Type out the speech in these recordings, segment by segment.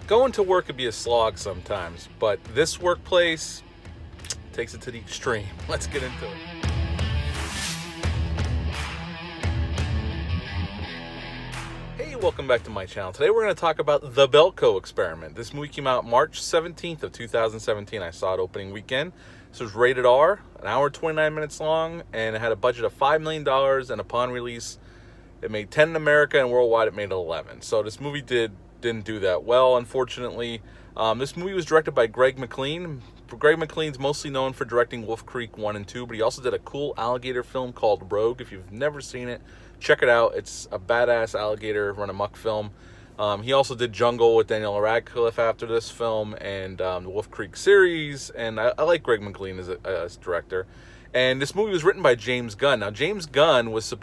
Going to work could be a slog sometimes, but this workplace takes it to the extreme. Let's get into it. Hey, welcome back to my channel. Today we're going to talk about The Belko Experiment. This movie came out March 17th of 2017. I saw it opening weekend. This was rated R, an hour and 29 minutes long, and it had a budget of $5 million, and upon release, it made 10 in America, and worldwide it made 11. So this movie didn't do that well, unfortunately. This movie was directed by Greg McLean. Greg McLean's mostly known for directing Wolf Creek 1 and 2, but he also did a cool alligator film called Rogue. If you've never seen it, check it out. It's a badass alligator run amok film. He also did Jungle with Daniel Radcliffe after this film, and the Wolf Creek series, and I like Greg McLean as a director. And this movie was written by James Gunn. Now, James Gunn was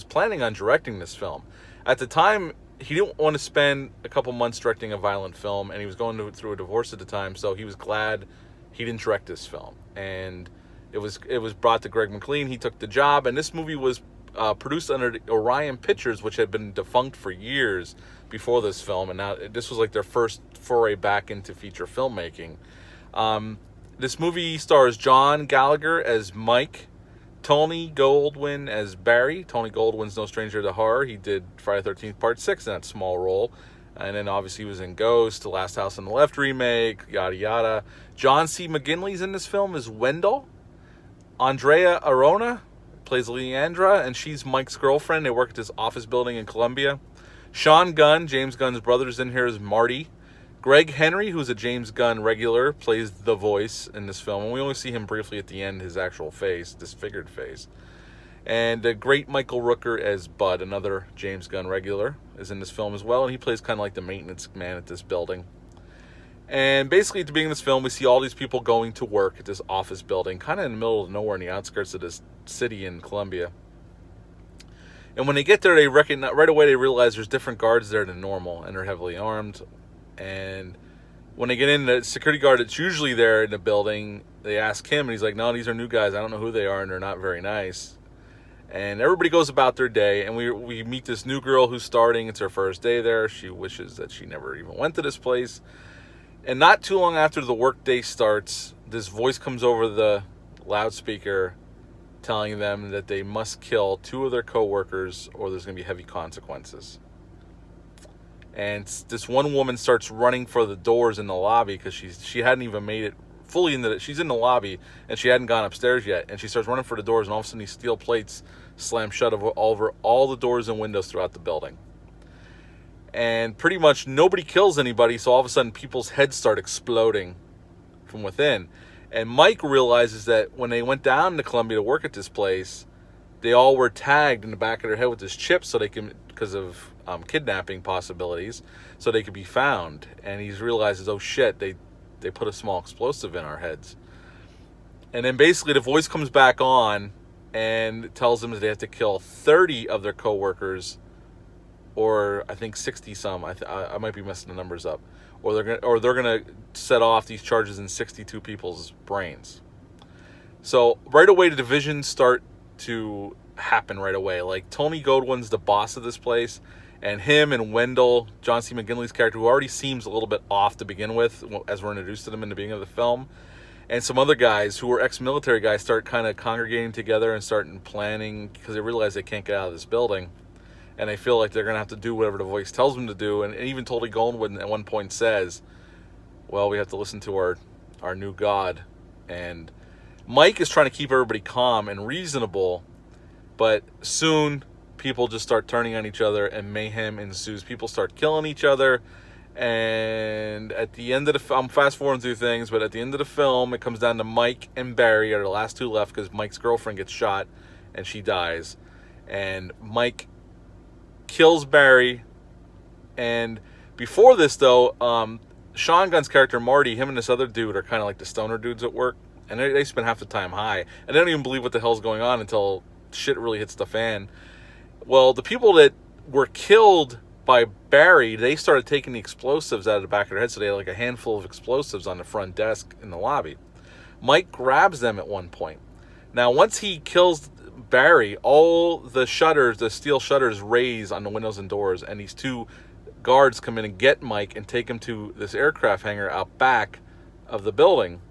planning on directing this film. At the time, he didn't want to spend a couple months directing a violent film, and he was going through a divorce at the time, so he was glad he didn't direct this film. And it was brought to Greg McLean. He took the job, and this movie was produced under Orion Pictures, which had been defunct for years before this film, and now this was like their first foray back into feature filmmaking. This movie stars John Gallagher as Mike, Tony Goldwyn as Barry. Tony Goldwyn's no stranger to horror. He did Friday the 13th Part 6 in that small role. And then obviously he was in Ghost, The Last House on the Left remake, yada yada. John C. McGinley's in this film as Wendell. Andrea Arona plays Leandra, and she's Mike's girlfriend. They work at this office building in Columbia. Sean Gunn, James Gunn's brother, is in here as Marty. Greg Henry, who's a James Gunn regular, plays the voice in this film. And we only see him briefly at the end, his actual face, disfigured face. And the great Michael Rooker as Bud, another James Gunn regular, is in this film as well. And he plays kind of like the maintenance man at this building. And basically at the beginning of this film, we see all these people going to work at this office building, kind of in the middle of nowhere in the outskirts of this city in Columbia. And when they get there, right away they realize there's different guards there than normal, and they're heavily armed. And when they get in, the security guard that's usually there in the building, they ask him, and he's like, no, these are new guys. I don't know who they are, and they're not very nice. And everybody goes about their day, and we meet this new girl who's starting. It's her first day there. She wishes that she never even went to this place. And not too long after the work day starts, this voice comes over the loudspeaker telling them that they must kill 2 of their coworkers or there's going to be heavy consequences. And this one woman starts running for the doors in the lobby because she hadn't even made it fully into she's in the lobby and she hadn't gone upstairs yet. And she starts running for the doors, and all of a sudden these steel plates slam shut over all the doors and windows throughout the building. And pretty much nobody kills anybody, so all of a sudden people's heads start exploding from within. And Mike realizes that when they went down to Columbia to work at this place, they all were tagged in the back of their head with this chip so they can, because of kidnapping possibilities, so they could be found. And he realizes, oh shit, they put a small explosive in our heads. And then basically the voice comes back on and tells them that they have to kill 30 of their coworkers, or I think 60 some. I might be messing the numbers up. Or they're gonna set off these charges in 62 people's brains. So right away the divisions start to happen right away. Like Tony Goldwyn's the boss of this place, and him and Wendell, John C. McGinley's character, who already seems a little bit off to begin with as we're introduced to them in the beginning of the film, and some other guys who were ex-military guys start kind of congregating together and starting planning because they realize they can't get out of this building. And they feel like they're going to have to do whatever the voice tells them to do. And even Tony Goldwyn at one point says, well, we have to listen to our new god. And Mike is trying to keep everybody calm and reasonable, but soon people just start turning on each other and mayhem ensues. People start killing each other. And at the end of the I'm fast forwarding through things, but at the end of the film, it comes down to Mike and Barry are the last 2 left because Mike's girlfriend gets shot and she dies. And Mike kills Barry. And before this, though, Sean Gunn's character Marty, him and this other dude are kind of like the stoner dudes at work, and they spend half the time high, and they don't even believe what the hell's going on until shit really hits the fan. Well, the people that were killed by Barry, they started taking the explosives out of the back of their head, so they had like a handful of explosives on the front desk in the lobby. Mike grabs them at one point. Now, once he kills Barry, all the shutters, the steel shutters, raise on the windows and doors, and these 2 guards come in and get Mike and take him to this aircraft hangar out back of the building.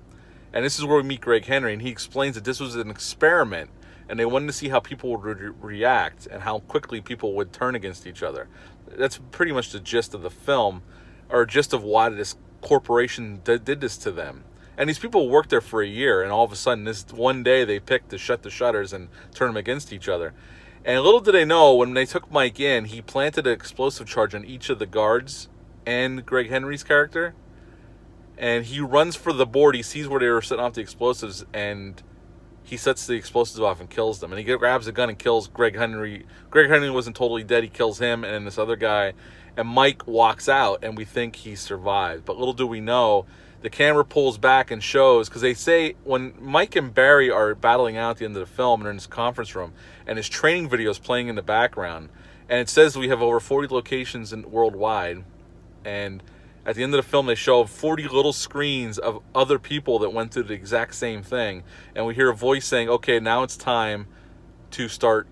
And this is where we meet Greg Henry, and he explains that this was an experiment, and they wanted to see how people would react and how quickly people would turn against each other. That's pretty much the gist of the film, or gist of why this corporation did this to them. And these people worked there for a year, and all of a sudden, this one day, they picked to shut the shutters and turn them against each other. And little did they know, when they took Mike in, he planted an explosive charge on each of the guards and Greg Henry's character. And he runs for the board. He sees where they were setting off the explosives, and he sets the explosives off and kills them. And he grabs a gun and kills Greg Henry. Greg Henry wasn't totally dead. He kills him and this other guy. And Mike walks out, and we think he survived. But little do we know, the camera pulls back and shows, because they say when Mike and Barry are battling out at the end of the film, and they're in this conference room, and his training video is playing in the background, and it says we have over 40 locations worldwide, and at the end of the film, they show 40 little screens of other people that went through the exact same thing, and we hear a voice saying, okay, now it's time to start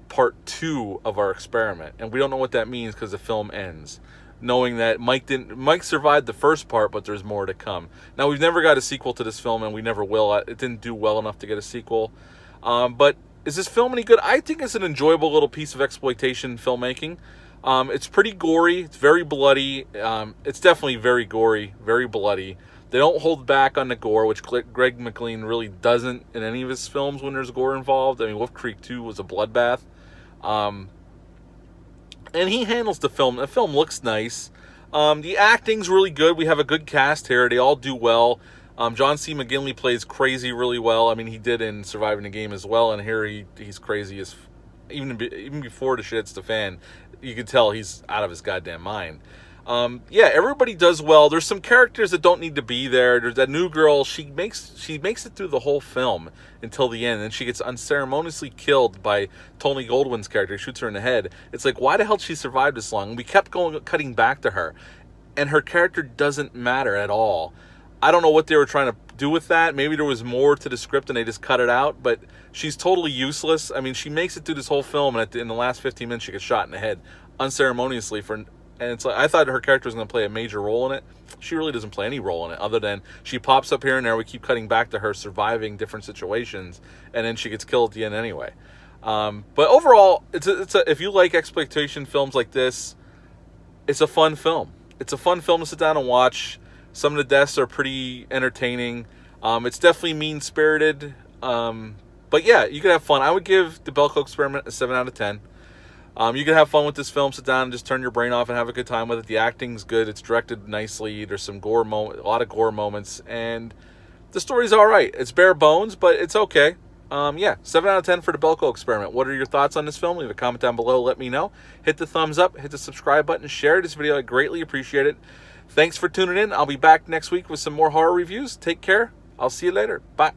part 2 of our experiment. And we don't know what that means because the film ends, knowing that Mike survived the first part, but there's more to come. Now, we've never got a sequel to this film, and we never will. It didn't do well enough to get a sequel. But is this film any good? I think it's an enjoyable little piece of exploitation filmmaking. It's pretty gory. It's very bloody. It's definitely very gory, very bloody. They don't hold back on the gore, which Greg McLean really doesn't in any of his films when there's gore involved. I mean, Wolf Creek 2 was a bloodbath. And he handles the film. The film looks nice. The acting's really good. We have a good cast here. They all do well. John C. McGinley plays crazy really well. I mean, he did in Surviving the Game as well, and here he's crazy as even before the shit hits the fan. You can tell he's out of his goddamn mind. Yeah, everybody does well. There's some characters that don't need to be there. There's that new girl. She makes it through the whole film until the end, and she gets unceremoniously killed by Tony Goldwyn's character. He shoots her in the head. It's like, why the hell did she survive this long? And we kept cutting back to her, and her character doesn't matter at all. I don't know what they were trying to do with that. Maybe there was more to the script and they just cut it out, but she's totally useless. I mean, she makes it through this whole film, and in the last 15 minutes, she gets shot in the head unceremoniously and it's like, I thought her character was going to play a major role in it. She really doesn't play any role in it, other than she pops up here and there. We keep cutting back to her surviving different situations, and then she gets killed at the end anyway. But overall, if you like exploitation films like this, it's a fun film. It's a fun film to sit down and watch. Some of the deaths are pretty entertaining. It's definitely mean-spirited. But yeah, you could have fun. I would give the Belko Experiment a 7 out of 10. You can have fun with this film. Sit down and just turn your brain off and have a good time with it. The acting's good. It's directed nicely. There's some a lot of gore moments, and the story's all right. It's bare bones, but it's okay. Yeah, 7 out of 10 for the Belko Experiment. What are your thoughts on this film? Leave a comment down below. Let me know. Hit the thumbs up. Hit the subscribe button. Share this video. I greatly appreciate it. Thanks for tuning in. I'll be back next week with some more horror reviews. Take care. I'll see you later. Bye.